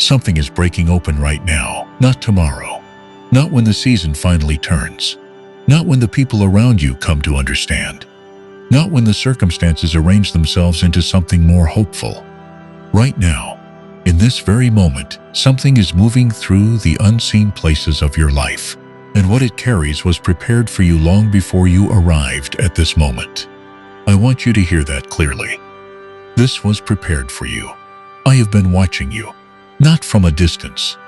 Something is breaking open right now, not tomorrow. Not when the season finally turns. Not when the people around you come to understand. Not when the circumstances arrange themselves into something more hopeful. Right now, in this very moment, something is moving through the unseen places of your life, and what it carries was prepared for you long before you arrived at this moment. I want you to hear that clearly. This was prepared for you. I have been watching you, not from a distance.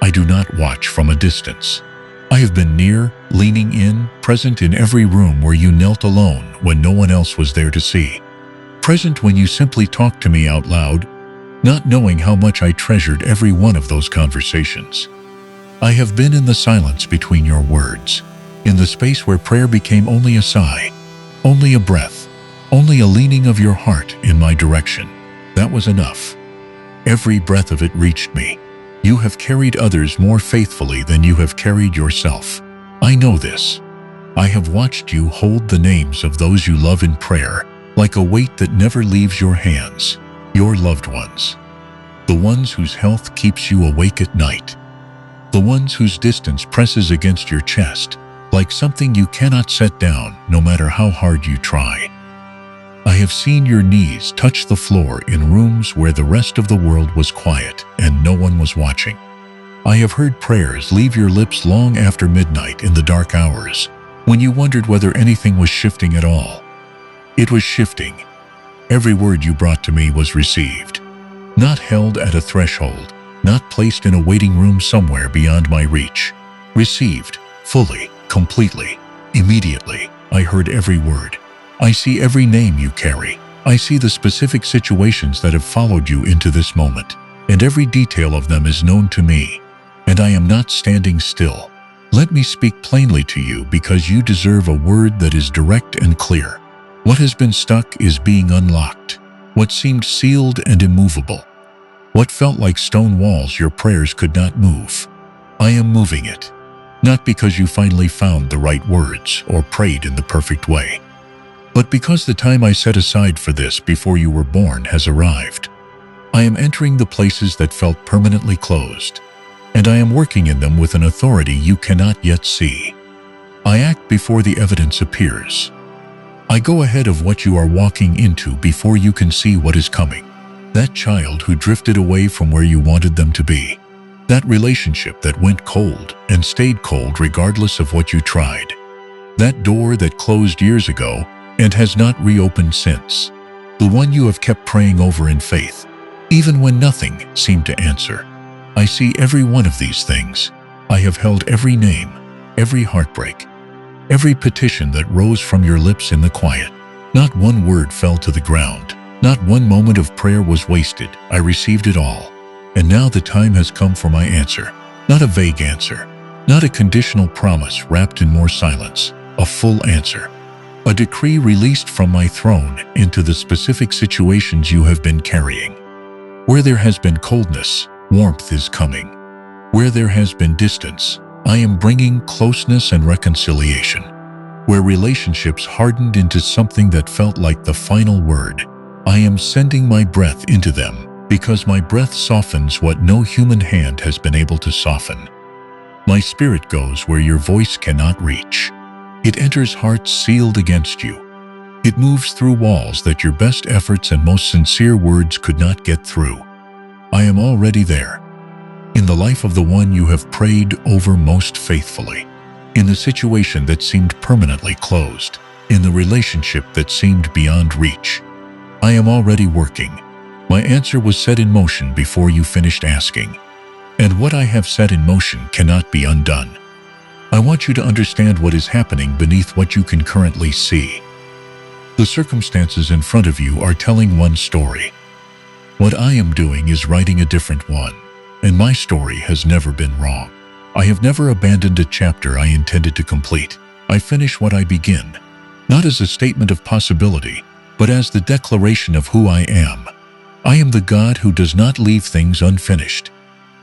I do not watch from a distance. I have been near, leaning in, present in every room where you knelt alone when no one else was there to see. Present when you simply talked to me out loud, not knowing how much I treasured every one of those conversations. I have been in the silence between your words, in the space where prayer became only a sigh, only a breath, only a leaning of your heart in my direction. That was enough. Every breath of it reached me. You have carried others more faithfully than you have carried yourself. I know this. I have watched you hold the names of those you love in prayer, like a weight that never leaves your hands, your loved ones. The ones whose health keeps you awake at night. The ones whose distance presses against your chest, like something you cannot set down no matter how hard you try. I have seen your knees touch the floor in rooms where the rest of the world was quiet and no one was watching. I have heard prayers leave your lips long after midnight in the dark hours, when you wondered whether anything was shifting at all. It was shifting. Every word you brought to me was received, not held at a threshold, not placed in a waiting room somewhere beyond my reach. Received, fully, completely, immediately. I heard every word. I see every name you carry. I see the specific situations that have followed you into this moment, and every detail of them is known to me. And I am not standing still. Let me speak plainly to you because you deserve a word that is direct and clear. What has been stuck is being unlocked. What seemed sealed and immovable. What felt like stone walls your prayers could not move. I am moving it. Not because you finally found the right words or prayed in the perfect way, but because the time I set aside for this before you were born has arrived. I am entering the places that felt permanently closed, and I am working in them with an authority you cannot yet see. I act before the evidence appears. I go ahead of what you are walking into before you can see what is coming. That child who drifted away from where you wanted them to be. That relationship that went cold and stayed cold regardless of what you tried. That door that closed years ago and has not reopened since. The one you have kept praying over in faith, even when nothing seemed to answer. I see every one of these things. I have held every name, every heartbreak, every petition that rose from your lips in the quiet. Not one word fell to the ground. Not one moment of prayer was wasted. I received it all. And now the time has come for my answer. Not a vague answer. Not a conditional promise wrapped in more silence. A full answer. A decree released from my throne into the specific situations you have been carrying. Where there has been coldness, warmth is coming. Where there has been distance, I am bringing closeness and reconciliation. Where relationships hardened into something that felt like the final word, I am sending my breath into them because my breath softens what no human hand has been able to soften. My spirit goes where your voice cannot reach. It enters hearts sealed against you. It moves through walls that your best efforts and most sincere words could not get through. I am already there. In the life of the one you have prayed over most faithfully. In the situation that seemed permanently closed. In the relationship that seemed beyond reach. I am already working. My answer was set in motion before you finished asking. And what I have set in motion cannot be undone. I want you to understand what is happening beneath what you can currently see. The circumstances in front of you are telling one story. What I am doing is writing a different one, and my story has never been wrong. I have never abandoned a chapter I intended to complete. I finish what I begin, not as a statement of possibility, but as the declaration of who I am. I am the God who does not leave things unfinished.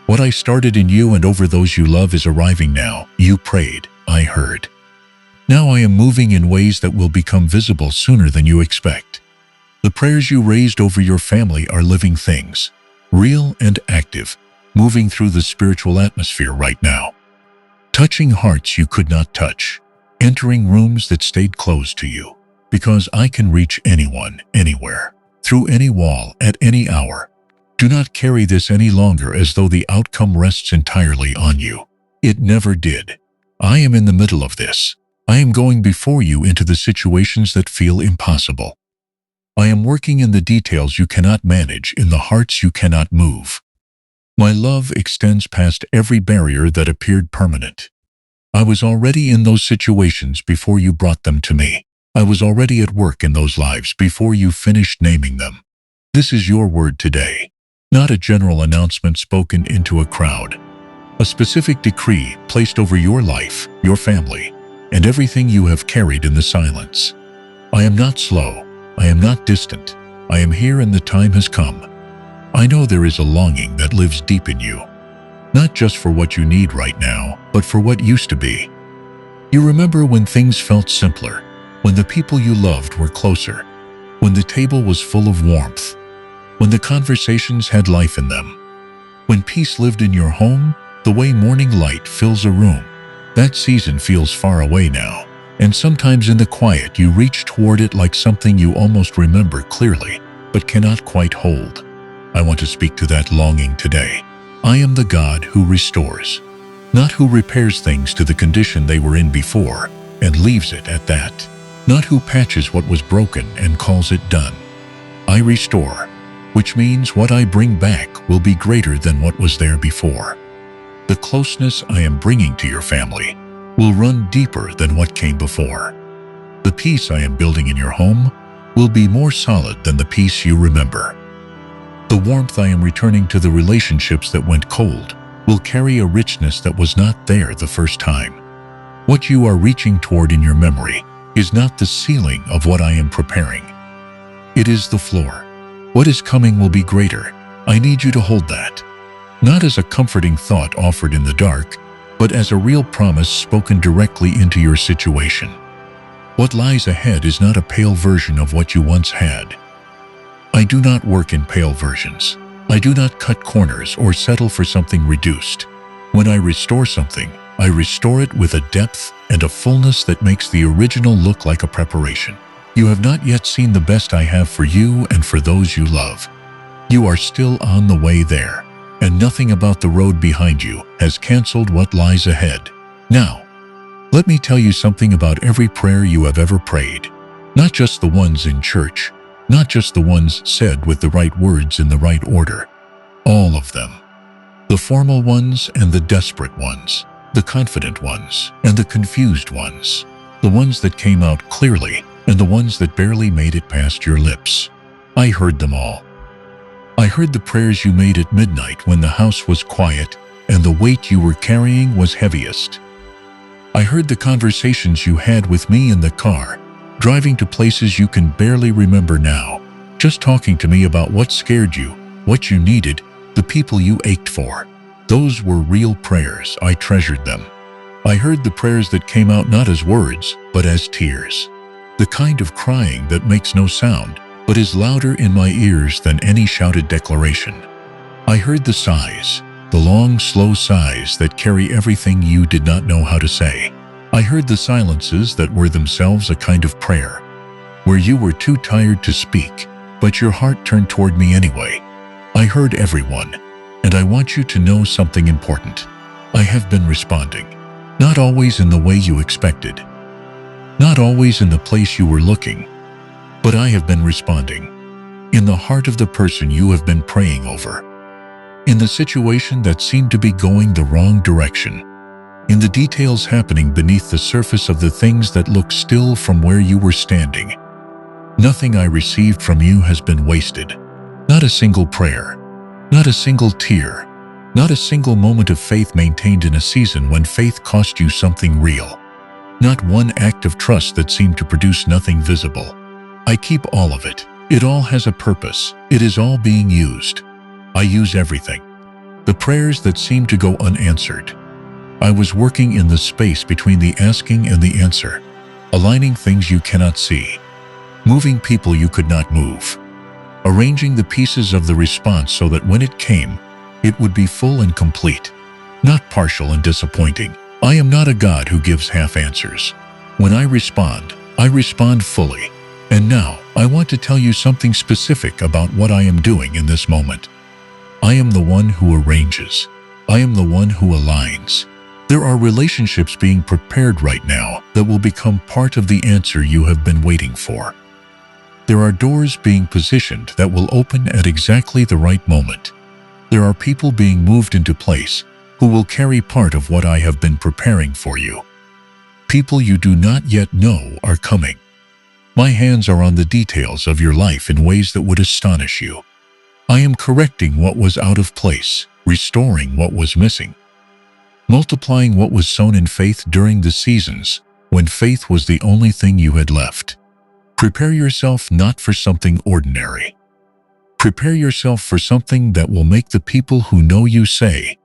What I started in you and over those you love is arriving now. You prayed, I heard. Now I am moving in ways that will become visible sooner than you expect. The prayers you raised over your family are living things, real and active. moving through the spiritual atmosphere right now, touching hearts you could not touch, entering rooms that stayed closed to you, because I can reach anyone, anywhere, through any wall, at any hour. Do not carry this any longer as though the outcome rests entirely on you. It never did. I am in the middle of this. I am going before you into the situations that feel impossible. I am working in the details you cannot manage, in the hearts you cannot move. My love extends past every barrier that appeared permanent. I was already in those situations before you brought them to me. I was already at work in those lives before you finished naming them. This is your word today, not a general announcement spoken into a crowd. A specific decree placed over your life, your family, and everything you have carried in the silence. I am not slow. I am not distant. I am here and the time has come. I know there is a longing that lives deep in you, not just for what you need right now, but for what used to be. You remember when things felt simpler, when the people you loved were closer, when the table was full of warmth, when the conversations had life in them, when peace lived in your home, the way morning light fills a room. That season feels far away now, and sometimes in the quiet you reach toward it like something you almost remember clearly, but cannot quite hold. I want to speak to that longing today. I am the God who restores, not who repairs things to the condition they were in before and leaves it at that, not who patches what was broken and calls it done. I restore, which means what I bring back will be greater than what was there before. The closeness I am bringing to your family will run deeper than what came before. The peace I am building in your home will be more solid than the peace you remember. The warmth I am returning to the relationships that went cold will carry a richness that was not there the first time. What you are reaching toward in your memory is not the ceiling of what I am preparing. It is the floor. What is coming will be greater. I need you to hold that. Not as a comforting thought offered in the dark, but as a real promise spoken directly into your situation. What lies ahead is not a pale version of what you once had. I do not work in pale versions. I do not cut corners or settle for something reduced. When I restore something, I restore it with a depth and a fullness that makes the original look like a preparation. You have not yet seen the best I have for you and for those you love. You are still on the way there, and nothing about the road behind you has canceled what lies ahead. Now, let me tell you something about every prayer you have ever prayed, not just the ones in church, not just the ones said with the right words in the right order. All of them. The formal ones and the desperate ones, the confident ones and the confused ones, the ones that came out clearly and the ones that barely made it past your lips. I heard them all. I heard the prayers you made at midnight when the house was quiet and the weight you were carrying was heaviest. I heard the conversations you had with me in the car, driving to places you can barely remember now, just talking to me about what scared you, what you needed, the people you ached for. Those were real prayers. I treasured them. I heard the prayers that came out not as words, but as tears. The kind of crying that makes no sound, but is louder in my ears than any shouted declaration. I heard the sighs, the long, slow sighs that carry everything you did not know how to say. I heard the silences that were themselves a kind of prayer, where you were too tired to speak, but your heart turned toward me anyway. I heard everyone, and I want you to know something important. I have been responding, not always in the way you expected, not always in the place you were looking, but I have been responding in the heart of the person you have been praying over, in the situation that seemed to be going the wrong direction, in the details happening beneath the surface of the things that look still from where you were standing. Nothing I received from you has been wasted. Not a single prayer, not a single tear, not a single moment of faith maintained in a season when faith cost you something real. Not one act of trust that seemed to produce nothing visible. I keep all of it. It all has a purpose. It is all being used. I use everything. The prayers that seem to go unanswered. I was working in the space between the asking and the answer, aligning things you cannot see, moving people you could not move, arranging the pieces of the response so that when it came, it would be full and complete, not partial and disappointing. I am not a God who gives half answers. When I respond fully. And now, I want to tell you something specific about what I am doing in this moment. I am the one who arranges. I am the one who aligns. There are relationships being prepared right now that will become part of the answer you have been waiting for. There are doors being positioned that will open at exactly the right moment. There are people being moved into place who will carry part of what I have been preparing for you. People you do not yet know are coming. My hands are on the details of your life in ways that would astonish you. I am correcting what was out of place, restoring what was missing, multiplying what was sown in faith during the seasons when faith was the only thing you had left. Prepare yourself not for something ordinary. Prepare yourself for something that will make the people who know you say,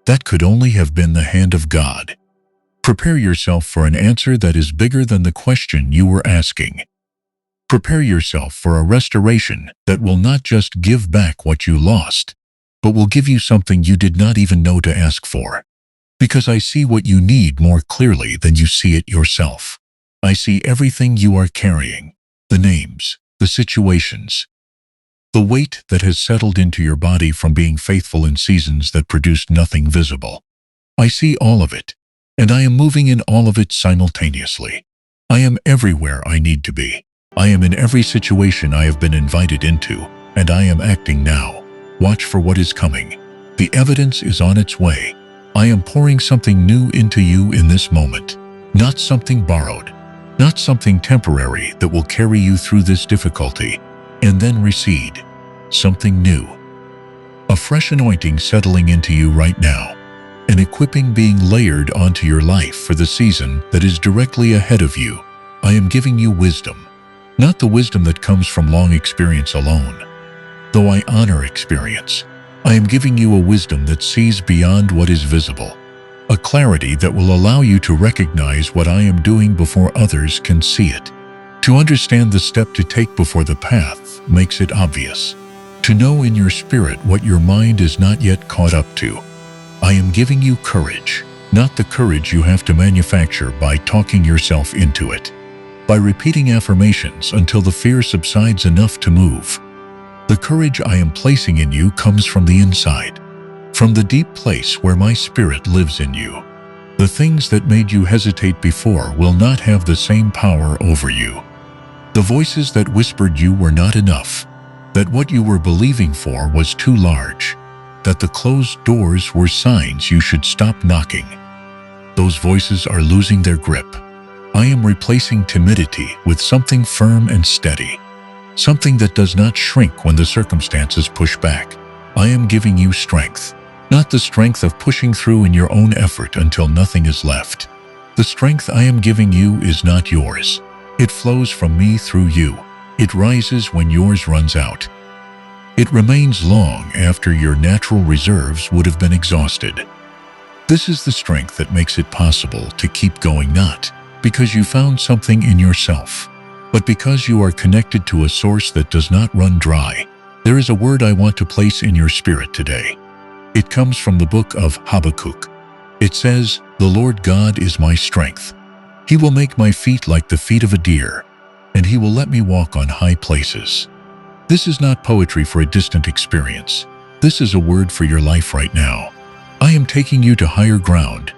"That could only have been the hand of God." Prepare yourself for an answer that is bigger than the question you were asking. Prepare yourself for a restoration that will not just give back what you lost, but will give you something you did not even know to ask for. Because I see what you need more clearly than you see it yourself. I see everything you are carrying, the names, the situations, the weight that has settled into your body from being faithful in seasons that produced nothing visible. I see all of it, and I am moving in all of it simultaneously. I am everywhere I need to be. I am in every situation I have been invited into, and I am acting now. Watch for what is coming. The evidence is on its way. I am pouring something new into you in this moment, not something borrowed, not something temporary that will carry you through this difficulty and then recede. Something new. A fresh anointing settling into you right now. An equipping being layered onto your life for the season that is directly ahead of you. I am giving you wisdom, not the wisdom that comes from long experience alone. Though I honor experience, I am giving you a wisdom that sees beyond what is visible, a clarity that will allow you to recognize what I am doing before others can see it. To understand the step to take before the path makes it obvious. To know in your spirit what your mind is not yet caught up to. I am giving you courage, not the courage you have to manufacture by talking yourself into it, by repeating affirmations until the fear subsides enough to move. The courage I am placing in you comes from the inside, from the deep place where my spirit lives in you. The things that made you hesitate before will not have the same power over you. The voices that whispered you were not enough, that what you were believing for was too large, that the closed doors were signs you should stop knocking. Those voices are losing their grip. I am replacing timidity with something firm and steady, something that does not shrink when the circumstances push back. I am giving you strength, not the strength of pushing through in your own effort until nothing is left. The strength I am giving you is not yours. It flows from me through you. It rises when yours runs out. It remains long after your natural reserves would have been exhausted. This is the strength that makes it possible to keep going, not because you found something in yourself, but because you are connected to a source that does not run dry. There is a word I want to place in your spirit today. It comes from the book of Habakkuk. It says, "The Lord God is my strength. He will make my feet like the feet of a deer, and he will let me walk on high places." This is not poetry for a distant experience. This is a word for your life right now. I am taking you to higher ground,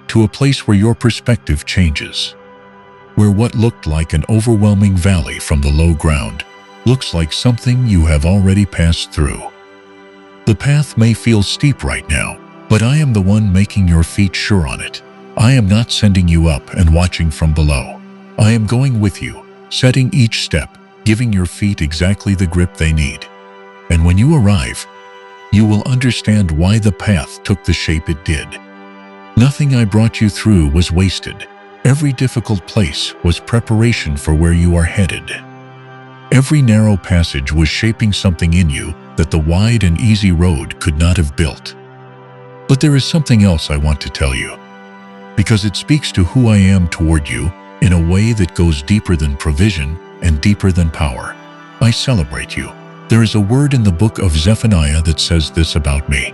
to a place where your perspective changes, where what looked like an overwhelming valley from the low ground looks like something you have already passed through. The path may feel steep right now, but I am the one making your feet sure on it. I am not sending you up and watching from below. I am going with you, setting each step, giving your feet exactly the grip they need. And when you arrive, you will understand why the path took the shape it did. Nothing I brought you through was wasted. Every difficult place was preparation for where you are headed. Every narrow passage was shaping something in you that the wide and easy road could not have built. But there is something else I want to tell you, because it speaks to who I am toward you in a way that goes deeper than provision and deeper than power. I celebrate you. There is a word in the book of Zephaniah that says this about me.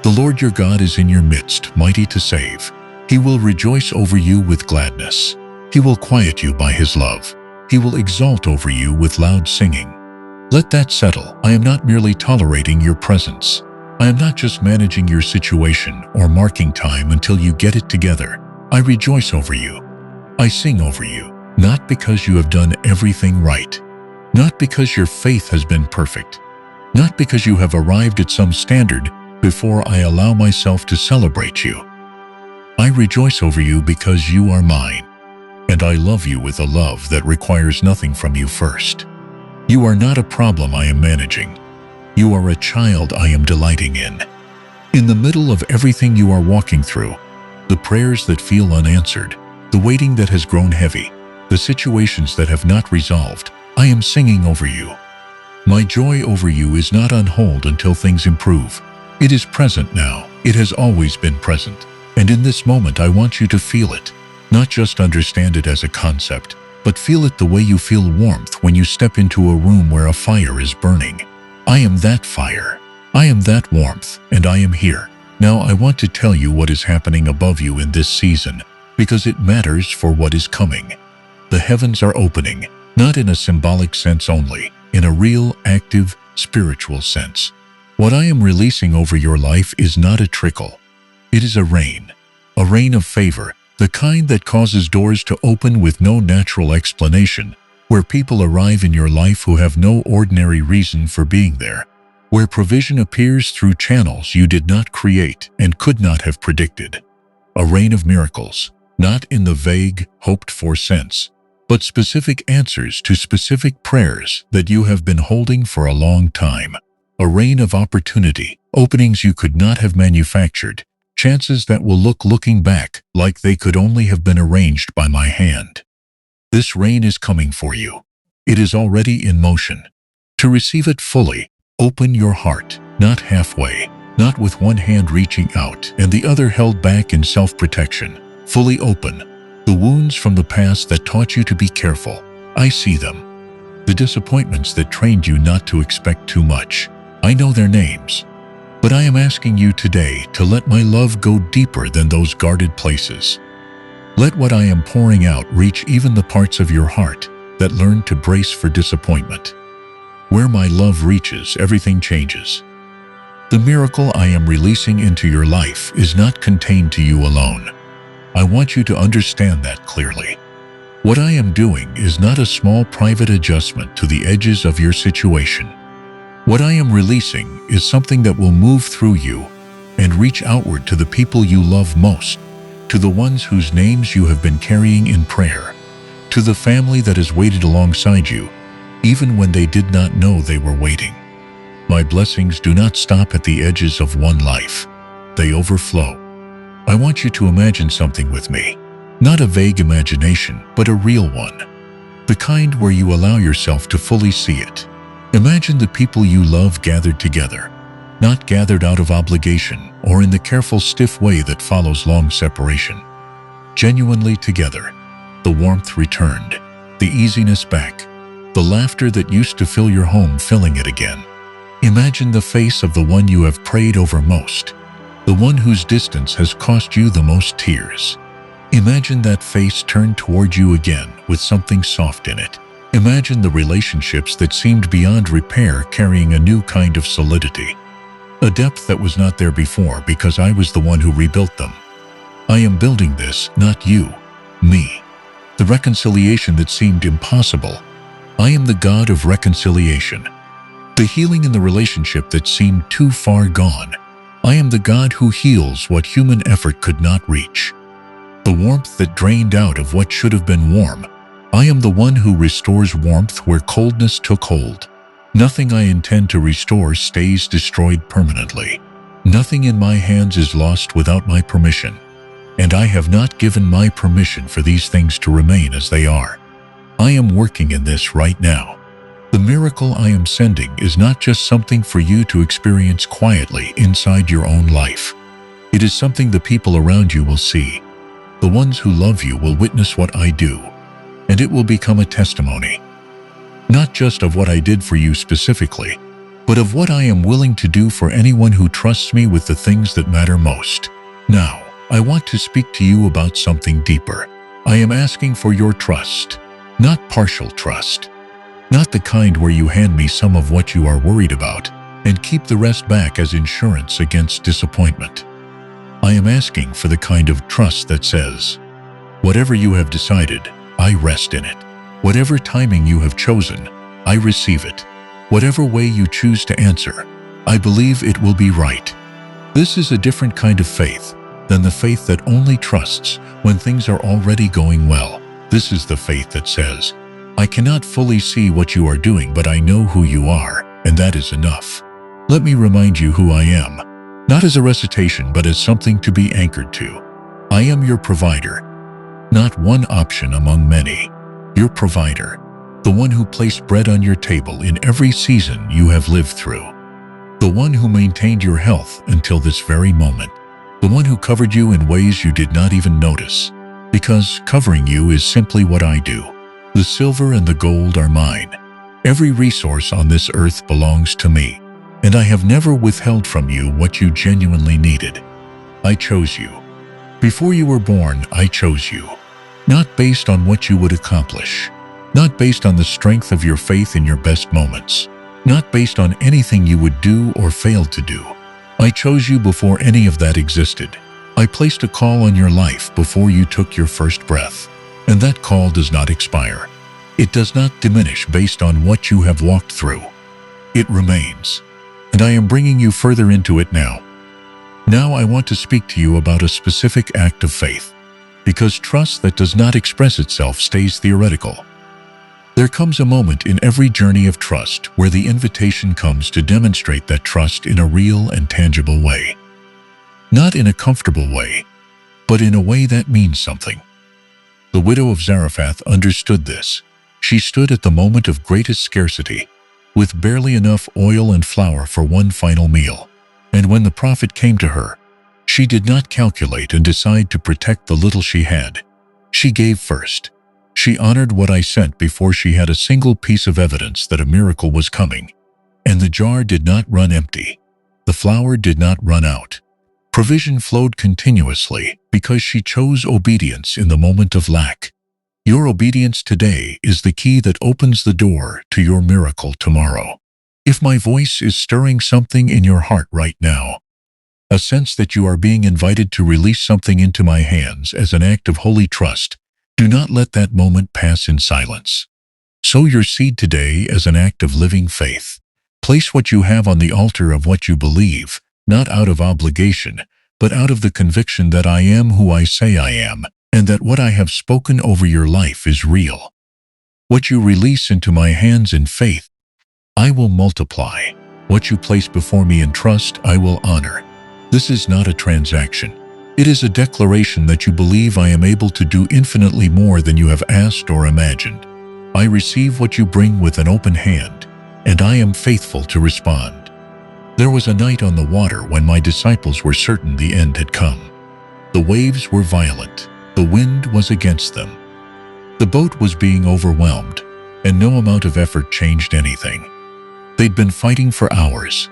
The Lord your God is in your midst, mighty to save. He will rejoice over you with gladness. He will quiet you by his love. He will exalt over you with loud singing. Let that settle. I am not merely tolerating your presence. I am not just managing your situation or marking time until you get it together. I rejoice over you. I sing over you, not because you have done everything right, not because your faith has been perfect, not because you have arrived at some standard before I allow myself to celebrate you. I rejoice over you because you are mine, and I love you with a love that requires nothing from you first. You are not a problem I am managing. You are a child I am delighting in. In the middle of everything you are walking through, the prayers that feel unanswered, the waiting that has grown heavy, the situations that have not resolved, I am singing over you. My joy over you is not on hold until things improve. It is present now. It has always been present. And in this moment, I want you to feel it. Not just understand it as a concept, but feel it the way you feel warmth when you step into a room where a fire is burning. I am that fire. I am that warmth, and I am here. Now I want to tell you what is happening above you in this season, because it matters for what is coming. The heavens are opening, not in a symbolic sense only, in a real, active, spiritual sense. What I am releasing over your life is not a trickle. It is a rain of favor, the kind that causes doors to open with no natural explanation, where people arrive in your life who have no ordinary reason for being there, where provision appears through channels you did not create and could not have predicted. A rain of miracles, not in the vague, hoped-for sense, but specific answers to specific prayers that you have been holding for a long time. A rain of opportunity, openings you could not have manufactured, chances that will looking back like they could only have been arranged by my hand. This rain is coming for you. It is already in motion. To receive it fully, open your heart, not halfway, not with one hand reaching out and the other held back in self-protection. Fully open. The wounds from the past that taught you to be careful, I see them. The disappointments that trained you not to expect too much, I know their names. But I am asking you today to let my love go deeper than those guarded places. Let what I am pouring out reach even the parts of your heart that learned to brace for disappointment. Where my love reaches, everything changes. The miracle I am releasing into your life is not contained to you alone. I want you to understand that clearly. What I am doing is not a small private adjustment to the edges of your situation. What I am releasing is something that will move through you and reach outward to the people you love most, to the ones whose names you have been carrying in prayer, to the family that has waited alongside you, even when they did not know they were waiting. My blessings do not stop at the edges of one life. They overflow. I want you to imagine something with me. Not a vague imagination, but a real one. The kind where you allow yourself to fully see it. Imagine the people you love gathered together, not gathered out of obligation or in the careful, stiff way that follows long separation. Genuinely together, the warmth returned, the easiness back, the laughter that used to fill your home filling it again. Imagine the face of the one you have prayed over most, the one whose distance has cost you the most tears. Imagine that face turned toward you again with something soft in it. Imagine the relationships that seemed beyond repair carrying a new kind of solidity, a depth that was not there before because I was the one who rebuilt them. I am building this, not you, me. The reconciliation that seemed impossible. I am the God of reconciliation. The healing in the relationship that seemed too far gone. I am the God who heals what human effort could not reach. The warmth that drained out of what should have been warm. I am the one who restores warmth where coldness took hold. Nothing I intend to restore stays destroyed permanently. Nothing in my hands is lost without my permission. And I have not given my permission for these things to remain as they are. I am working in this right now. The miracle I am sending is not just something for you to experience quietly inside your own life. It is something the people around you will see. The ones who love you will witness what I do. And it will become a testimony, not just of what I did for you specifically, but of what I am willing to do for anyone who trusts me with the things that matter most. Now, I want to speak to you about something deeper. I am asking for your trust, not partial trust. Not the kind where you hand me some of what you are worried about and keep the rest back as insurance against disappointment. I am asking for the kind of trust that says, whatever you have decided, I rest in it. Whatever timing you have chosen, I receive it. Whatever way you choose to answer, I believe it will be right. This is a different kind of faith than the faith that only trusts when things are already going well. This is the faith that says, I cannot fully see what you are doing, but I know who you are, and that is enough. Let me remind you who I am, not as a recitation, but as something to be anchored to. I am your provider, not one option among many. Your provider, the one who placed bread on your table in every season you have lived through. The one who maintained your health until this very moment. The one who covered you in ways you did not even notice, because covering you is simply what I do. The silver and the gold are mine. Every resource on this earth belongs to me, and I have never withheld from you what you genuinely needed. I chose you. Before you were born, I chose you. Not based on what you would accomplish, not based on the strength of your faith in your best moments, not based on anything you would do or fail to do. I chose you before any of that existed. I placed a call on your life before you took your first breath. And that call does not expire. It does not diminish based on what you have walked through. It remains. And I am bringing you further into it now. Now I want to speak to you about a specific act of faith, because trust that does not express itself stays theoretical. There comes a moment in every journey of trust where the invitation comes to demonstrate that trust in a real and tangible way. Not in a comfortable way, but in a way that means something. The widow of Zarephath understood this. She stood at the moment of greatest scarcity, with barely enough oil and flour for one final meal. And when the prophet came to her, she did not calculate and decide to protect the little she had. She gave first. She honored what I sent before she had a single piece of evidence that a miracle was coming. And the jar did not run empty. The flour did not run out. Provision flowed continuously because she chose obedience in the moment of lack. Your obedience today is the key that opens the door to your miracle tomorrow. If my voice is stirring something in your heart right now, a sense that you are being invited to release something into my hands as an act of holy trust, do not let that moment pass in silence. Sow your seed today as an act of living faith. Place what you have on the altar of what you believe, not out of obligation, but out of the conviction that I am who I say I am, and that what I have spoken over your life is real. What you release into my hands in faith, I will multiply. What you place before me in trust, I will honor. This is not a transaction. It is a declaration that you believe I am able to do infinitely more than you have asked or imagined. I receive what you bring with an open hand, and I am faithful to respond. There was a night on the water when my disciples were certain the end had come. The waves were violent. The wind was against them. The boat was being overwhelmed, and no amount of effort changed anything. They'd been fighting for hours.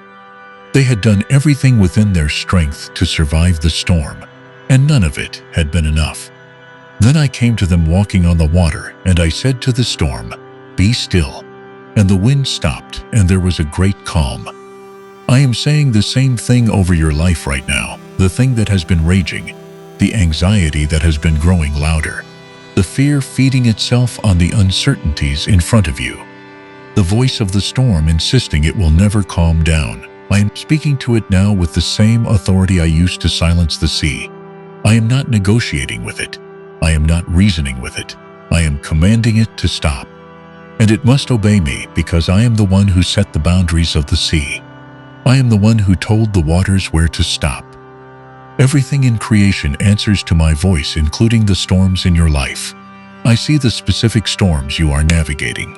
They had done everything within their strength to survive the storm, and none of it had been enough. Then I came to them walking on the water, and I said to the storm, "Be still." And the wind stopped, and there was a great calm. I am saying the same thing over your life right now, the thing that has been raging, the anxiety that has been growing louder, the fear feeding itself on the uncertainties in front of you, the voice of the storm insisting it will never calm down. I am speaking to it now with the same authority I used to silence the sea. I am not negotiating with it. I am not reasoning with it. I am commanding it to stop. And it must obey me because I am the one who set the boundaries of the sea. I am the one who told the waters where to stop. Everything in creation answers to my voice, including the storms in your life. I see the specific storms you are navigating.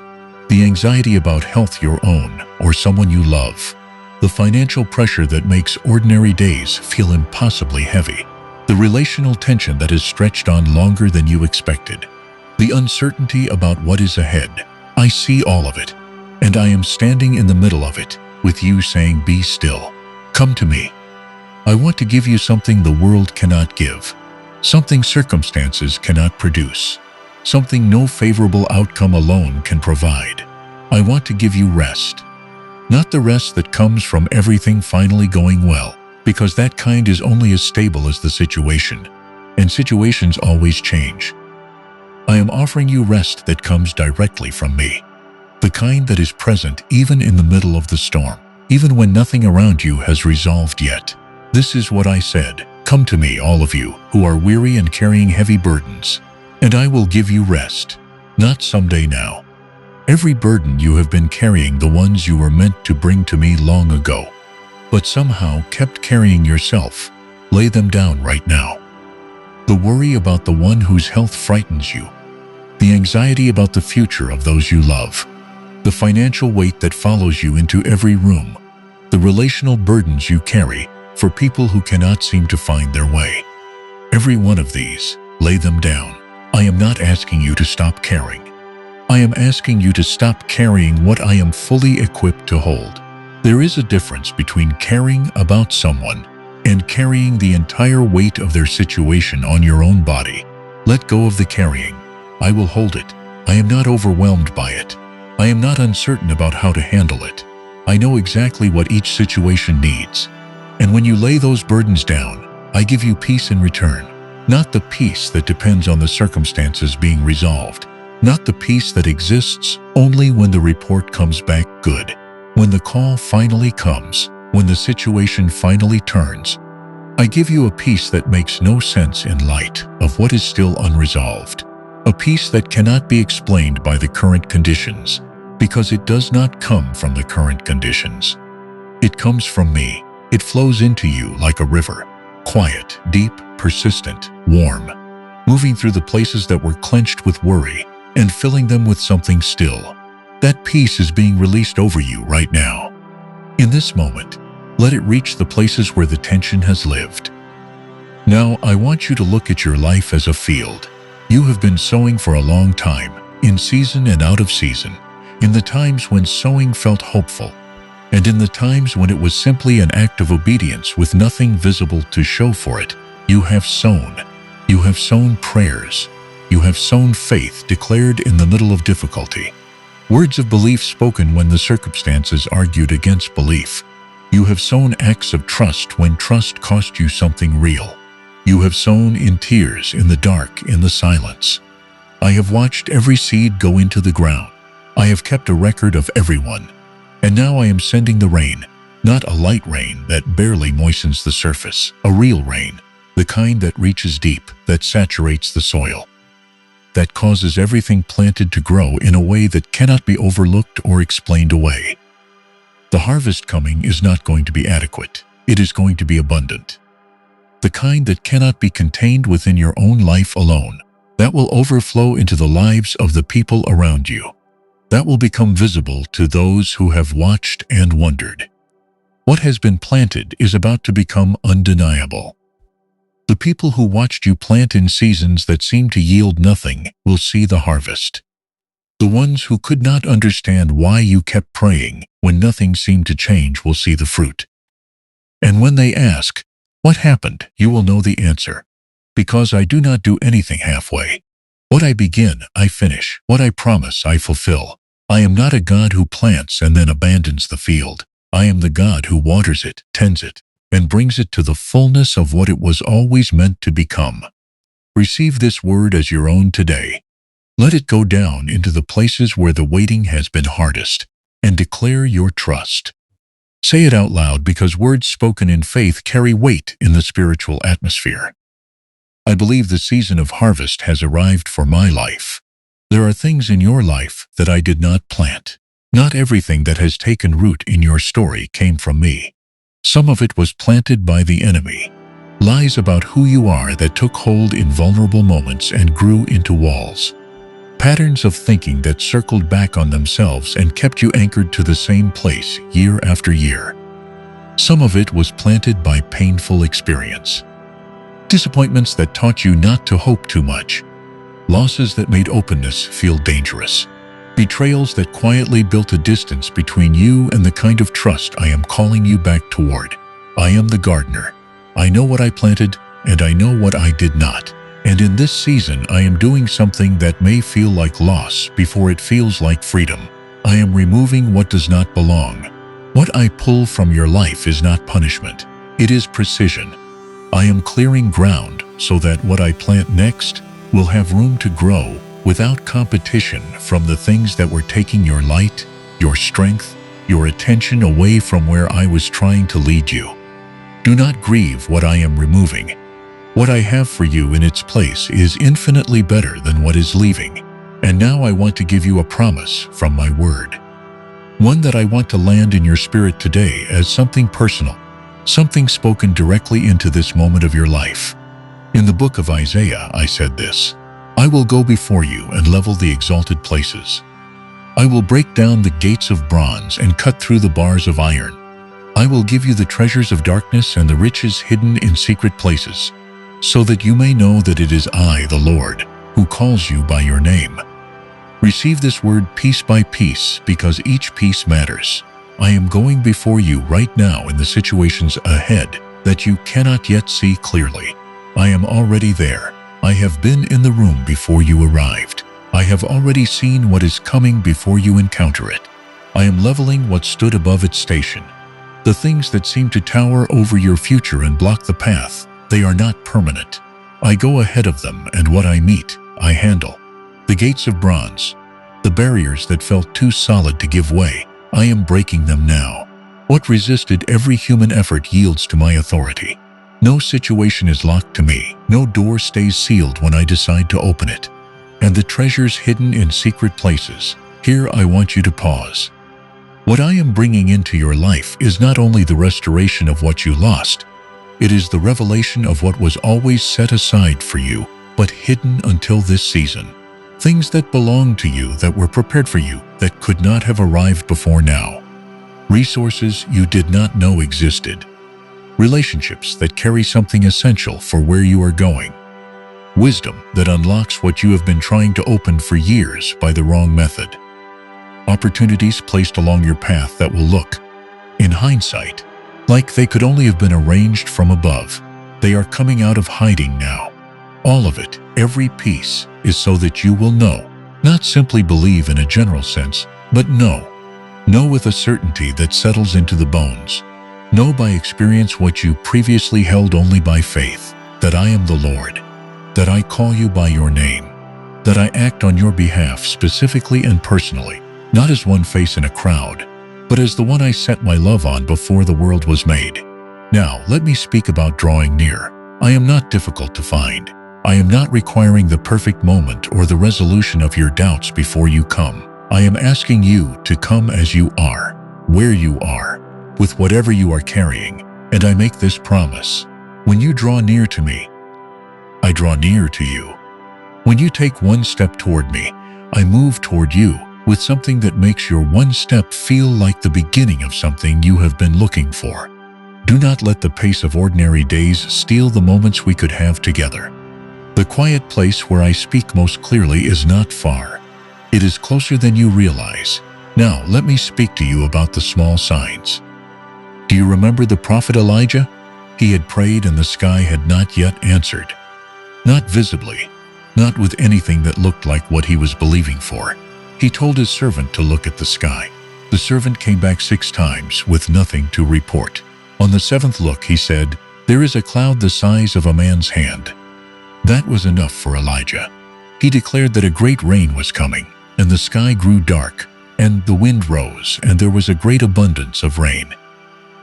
The anxiety about health your own or someone you love. The financial pressure that makes ordinary days feel impossibly heavy. The relational tension that has stretched on longer than you expected. The uncertainty about what is ahead. I see all of it, and I am standing in the middle of it. with you saying, "Be still. Come to me. I want to give you something the world cannot give, something circumstances cannot produce, something no favorable outcome alone can provide. I want to give you rest. Not the rest that comes from everything finally going well, because that kind is only as stable as the situation, and situations always change. I am offering you rest that comes directly from me, the kind that is present even in the middle of the storm, even when nothing around you has resolved yet. This is what I said: come to me, all of you who are weary and carrying heavy burdens, and I will give you rest. Not someday now. Every burden you have been carrying, the ones you were meant to bring to me long ago, but somehow kept carrying yourself, lay them down right now. The worry about the one whose health frightens you, the anxiety about the future of those you love, the financial weight that follows you into every room, the relational burdens you carry for people who cannot seem to find their way. Every one of these, lay them down. I am not asking you to stop caring. I am asking you to stop carrying what I am fully equipped to hold. There is a difference between caring about someone and carrying the entire weight of their situation on your own body. Let go of the carrying. I will hold it. I am not overwhelmed by it. I am not uncertain about how to handle it. I know exactly what each situation needs. And when you lay those burdens down, I give you peace in return. Not the peace that depends on the circumstances being resolved. Not the peace that exists only when the report comes back good. When the call finally comes, when the situation finally turns, I give you a peace that makes no sense in light of what is still unresolved. A peace that cannot be explained by the current conditions, because it does not come from the current conditions. It comes from me. It flows into you like a river, quiet, deep, persistent, warm, moving through the places that were clenched with worry and filling them with something still. That peace is being released over you right now. In this moment, let it reach the places where the tension has lived. Now, I want you to look at your life as a field. You have been sowing for a long time, in season and out of season, in the times when sowing felt hopeful, and in the times when it was simply an act of obedience with nothing visible to show for it. You have sown. You have sown prayers. You have sown faith declared in the middle of difficulty. Words of belief spoken when the circumstances argued against belief. You have sown acts of trust when trust cost you something real. You have sown in tears, in the dark, in the silence. I have watched every seed go into the ground. I have kept a record of everyone. And now I am sending the rain, not a light rain that barely moistens the surface, a real rain, the kind that reaches deep, that saturates the soil, that causes everything planted to grow in a way that cannot be overlooked or explained away. The harvest coming is not going to be adequate. It is going to be abundant. The kind that cannot be contained within your own life alone, that will overflow into the lives of the people around you, that will become visible to those who have watched and wondered. What has been planted is about to become undeniable. The people who watched you plant in seasons that seemed to yield nothing will see the harvest. The ones who could not understand why you kept praying when nothing seemed to change will see the fruit. And when they ask, "What happened?" you will know the answer. Because I do not do anything halfway. What I begin, I finish. What I promise, I fulfill. I am not a God who plants and then abandons the field. I am the God who waters it, tends it, and brings it to the fullness of what it was always meant to become. Receive this word as your own today. Let it go down into the places where the waiting has been hardest, and declare your trust. Say it out loud, because words spoken in faith carry weight in the spiritual atmosphere. I believe the season of harvest has arrived for my life. There are things in your life that I did not plant. Not everything that has taken root in your story came from me. Some of it was planted by the enemy. Lies about who you are that took hold in vulnerable moments and grew into walls. Patterns of thinking that circled back on themselves and kept you anchored to the same place year after year. Some of it was planted by painful experience. Disappointments that taught you not to hope too much. Losses that made openness feel dangerous. betrayals that quietly built a distance between you and the kind of trust I am calling you back toward. I am the gardener. I know what I planted, and I know what I did not. And in this season, I am doing something that may feel like loss before it feels like freedom. I am removing what does not belong. What I pull from your life is not punishment. It is precision. I am clearing ground so that what I plant next will have room to grow without competition from the things that were taking your light, your strength, your attention away from where I was trying to lead you. Do not grieve what I am removing. What I have for you in its place is infinitely better than what is leaving. And now I want to give you a promise from my word. One that I want to land in your spirit today as something personal, something spoken directly into this moment of your life. In the book of Isaiah, I said this: I will go before you and level the exalted places. I will break down the gates of bronze and cut through the bars of iron. I will give you the treasures of darkness and the riches hidden in secret places, so that you may know that it is I, the Lord, who calls you by your name. Receive this word piece by piece, because each piece matters. I am going before you right now in the situations ahead that you cannot yet see clearly. I am already there. I have been in the room before you arrived. I have already seen what is coming before you encounter it. I am leveling what stood above its station. The things that seem to tower over your future and block the path, they are not permanent. I go ahead of them, and what I meet, I handle. The gates of bronze, the barriers that felt too solid to give way, I am breaking them now. What resisted every human effort yields to my authority. No situation is locked to me. No door stays sealed when I decide to open it. And the treasures hidden in secret places, here I want you to pause. What I am bringing into your life is not only the restoration of what you lost, it is the revelation of what was always set aside for you, but hidden until this season. Things that belong to you, that were prepared for you, that could not have arrived before now. Resources you did not know existed. Relationships that carry something essential for where you are going. Wisdom that unlocks what you have been trying to open for years by the wrong method. Opportunities placed along your path that will look, in hindsight, like they could only have been arranged from above. They are coming out of hiding now. All of it, every piece, is so that you will know, not simply believe in a general sense, but know. Know with a certainty that settles into the bones. Know by experience what you previously held only by faith, that I am the Lord, that I call you by your name, that I act on your behalf specifically and personally, not as one face in a crowd, but as the one I set my love on before the world was made. Now, let me speak about drawing near. I am not difficult to find. I am not requiring the perfect moment or the resolution of your doubts before you come. I am asking you to come as you are, where you are, with whatever you are carrying, and I make this promise. When you draw near to me, I draw near to you. When you take one step toward me, I move toward you with something that makes your one step feel like the beginning of something you have been looking for. Do not let the pace of ordinary days steal the moments we could have together. The quiet place where I speak most clearly is not far. It is closer than you realize. Now, let me speak to you about the small signs. Do you remember the prophet Elijah? He had prayed and the sky had not yet answered. Not visibly, not with anything that looked like what he was believing for. He told his servant to look at the sky. The servant came back 6 times with nothing to report. On the 7th look, he said, "There is a cloud the size of a man's hand." That was enough for Elijah. He declared that a great rain was coming, and the sky grew dark, and the wind rose, and there was a great abundance of rain.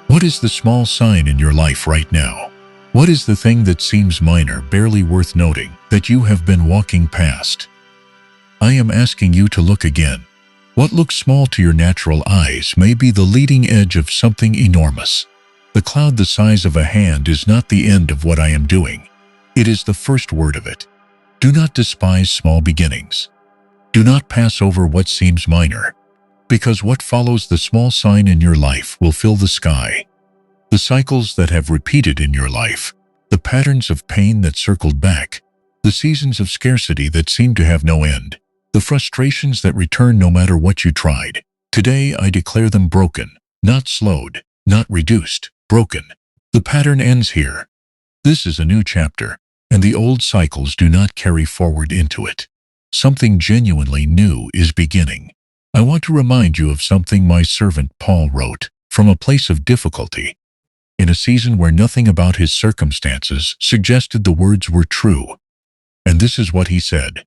What is the small sign in your life right now? What is the thing that seems minor, barely worth noting, that you have been walking past? I am asking you to look again. What looks small to your natural eyes may be the leading edge of something enormous. The cloud the size of a hand is not the end of what I am doing. It is the first word of it. Do not despise small beginnings. Do not pass over what seems minor, because what follows the small sign in your life will fill the sky. The cycles that have repeated in your life, the patterns of pain that circled back, the seasons of scarcity that seem to have no end, the frustrations that return no matter what you tried. Today I declare them broken, not slowed, not reduced, broken. The pattern ends here. This is a new chapter, and the old cycles do not carry forward into it. Something genuinely new is beginning. I want to remind you of something my servant Paul wrote from a place of difficulty, in a season where nothing about his circumstances suggested the words were true. And this is what he said: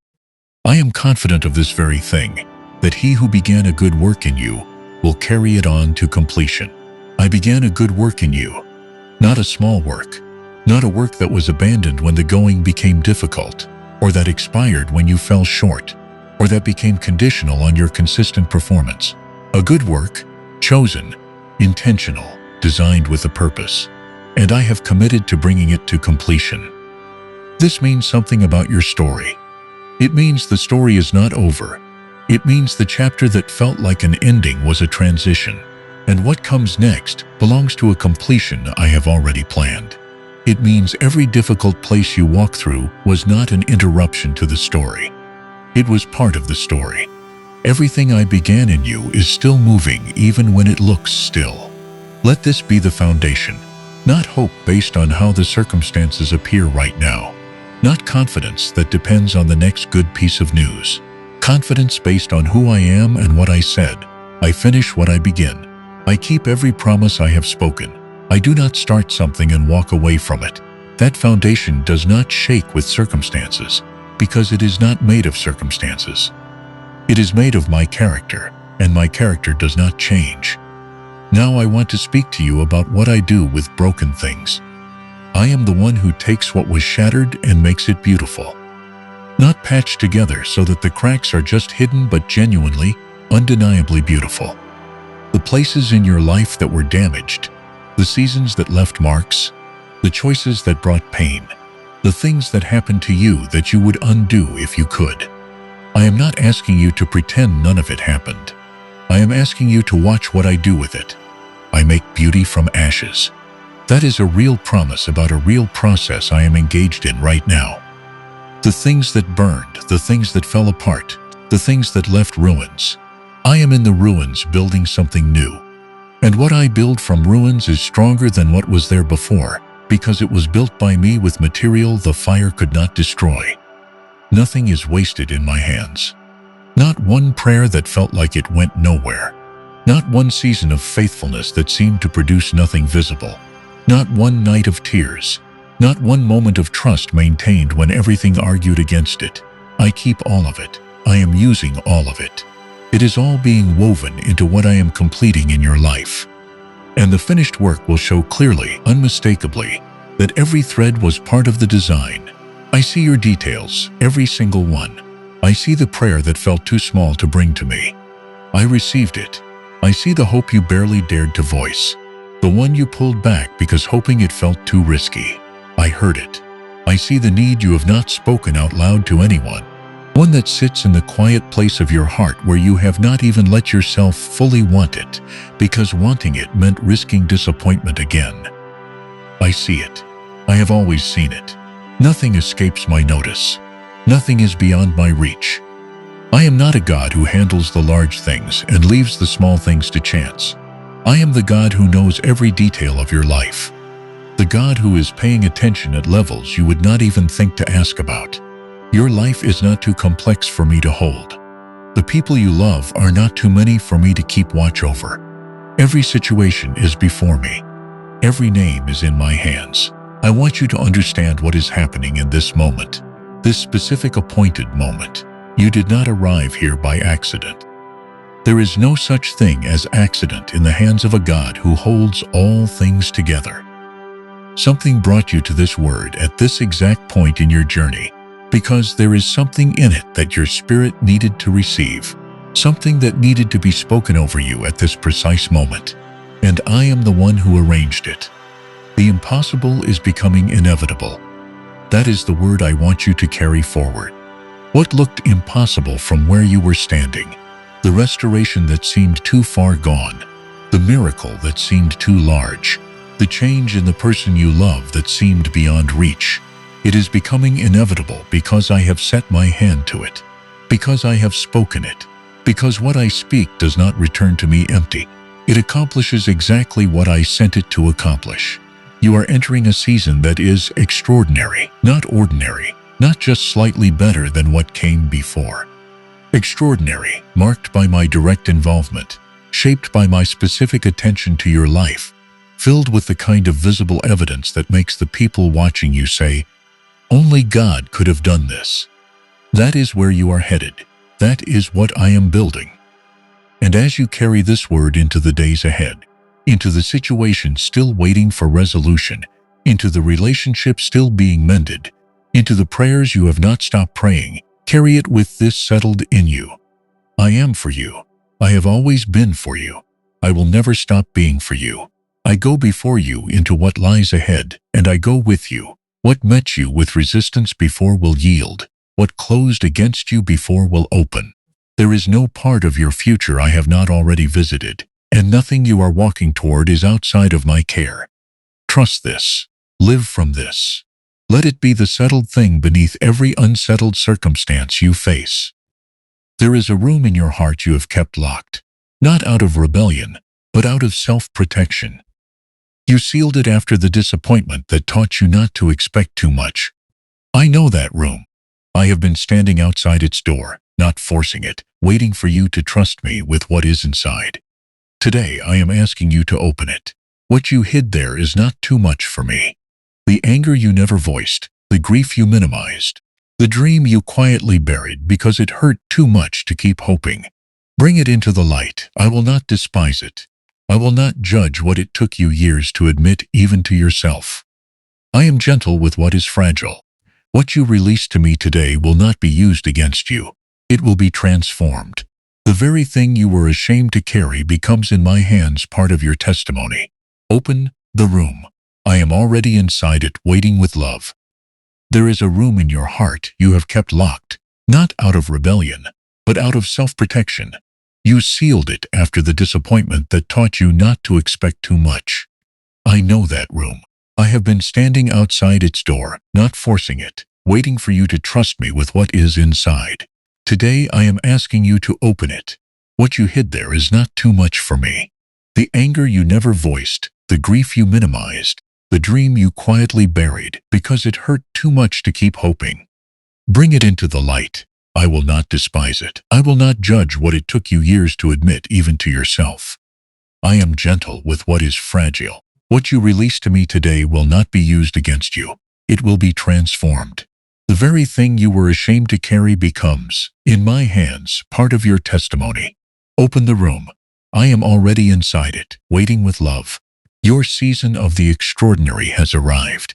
I am confident of this very thing, that he who began a good work in you will carry it on to completion. I began a good work in you, not a small work, not a work that was abandoned when the going became difficult, or that expired when you fell short, or that became conditional on your consistent performance. A good work, chosen, intentional, designed with a purpose, and I have committed to bringing it to completion. This means something about your story. It means the story is not over. It means the chapter that felt like an ending was a transition, and what comes next belongs to a completion I have already planned. It means every difficult place you walk through was not an interruption to the story. It was part of the story. Everything I began in you is still moving even when it looks still. Let this be the foundation, not hope based on how the circumstances appear right now, not confidence that depends on the next good piece of news. Confidence based on who I am and what I said. I finish what I begin. I keep every promise I have spoken. I do not start something and walk away from it. That foundation does not shake with circumstances, because it is not made of circumstances. It is made of my character, and my character does not change. Now I want to speak to you about what I do with broken things. I am the one who takes what was shattered and makes it beautiful. Not patched together so that the cracks are just hidden, but genuinely, undeniably beautiful. The places in your life that were damaged, the seasons that left marks, the choices that brought pain, the things that happened to you that you would undo if you could. I am not asking you to pretend none of it happened. I am asking you to watch what I do with it. I make beauty from ashes. That is a real promise about a real process I am engaged in right now. The things that burned, the things that fell apart, the things that left ruins. I am in the ruins building something new. And what I build from ruins is stronger than what was there before, because it was built by me with material the fire could not destroy. Nothing is wasted in my hands. Not one prayer that felt like it went nowhere. Not one season of faithfulness that seemed to produce nothing visible. Not one night of tears. Not one moment of trust maintained when everything argued against it. I keep all of it. I am using all of it. It is all being woven into what I am completing in your life. And the finished work will show clearly, unmistakably, that every thread was part of the design. I see your details, every single one. I see the prayer that felt too small to bring to me. I received it. I see the hope you barely dared to voice. The one you pulled back because hoping it felt too risky. I heard it. I see the need you have not spoken out loud to anyone. One that sits in the quiet place of your heart where you have not even let yourself fully want it, because wanting it meant risking disappointment again. I see it. I have always seen it. Nothing escapes my notice. Nothing is beyond my reach. I am not a God who handles the large things and leaves the small things to chance. I am the God who knows every detail of your life. The God who is paying attention at levels you would not even think to ask about. Your life is not too complex for me to hold. The people you love are not too many for me to keep watch over. Every situation is before me. Every name is in my hands. I want you to understand what is happening in this moment, this specific appointed moment. You did not arrive here by accident. There is no such thing as accident in the hands of a God who holds all things together. Something brought you to this word at this exact point in your journey, because there is something in it that your spirit needed to receive, something that needed to be spoken over you at this precise moment. And I am the one who arranged it. The impossible is becoming inevitable. That is the word I want you to carry forward. What looked impossible from where you were standing, the restoration that seemed too far gone, the miracle that seemed too large, the change in the person you love that seemed beyond reach. It is becoming inevitable because I have set my hand to it. because I have spoken it. Because what I speak does not return to me empty. It accomplishes exactly what I sent it to accomplish. You are entering a season that is extraordinary, not ordinary, not just slightly better than what came before. Extraordinary, marked by my direct involvement, shaped by my specific attention to your life, filled with the kind of visible evidence that makes the people watching you say, "Only God could have done this." That is where you are headed. That is what I am building. And as you carry this word into the days ahead, into the situation still waiting for resolution, into the relationship still being mended, into the prayers you have not stopped praying, carry it with this settled in you. I am for you. I have always been for you. I will never stop being for you. I go before you into what lies ahead, and I go with you. What met you with resistance before will yield. What closed against you before will open. There is no part of your future I have not already visited, and nothing you are walking toward is outside of my care. Trust this. Live from this. Let it be the settled thing beneath every unsettled circumstance you face. There is a room in your heart you have kept locked, not out of rebellion, but out of self-protection. You sealed it after the disappointment that taught you not to expect too much. I know that room. I have been standing outside its door, not forcing it, waiting for you to trust me with what is inside. Today I am asking you to open it. What you hid there is not too much for me. The anger you never voiced, the grief you minimized, the dream you quietly buried because it hurt too much to keep hoping. Bring it into the light. I will not despise it. I will not judge what it took you years to admit even to yourself. I am gentle with what is fragile. What you release to me today will not be used against you. It will be transformed. The very thing you were ashamed to carry becomes in my hands part of your testimony. Open the room. I am already inside it, waiting with love. There is a room in your heart you have kept locked, not out of rebellion, but out of self-protection. You sealed it after the disappointment that taught you not to expect too much. I know that room. I have been standing outside its door, not forcing it, waiting for you to trust me with what is inside. Today I am asking you to open it. What you hid there is not too much for me. The anger you never voiced, the grief you minimized, the dream you quietly buried because it hurt too much to keep hoping. Bring it into the light. I will not despise it. I will not judge what it took you years to admit even to yourself. I am gentle with what is fragile. What you release to me today will not be used against you. It will be transformed. The very thing you were ashamed to carry becomes, in my hands, part of your testimony. Open the room. I am already inside it, waiting with love. Your season of the extraordinary has arrived.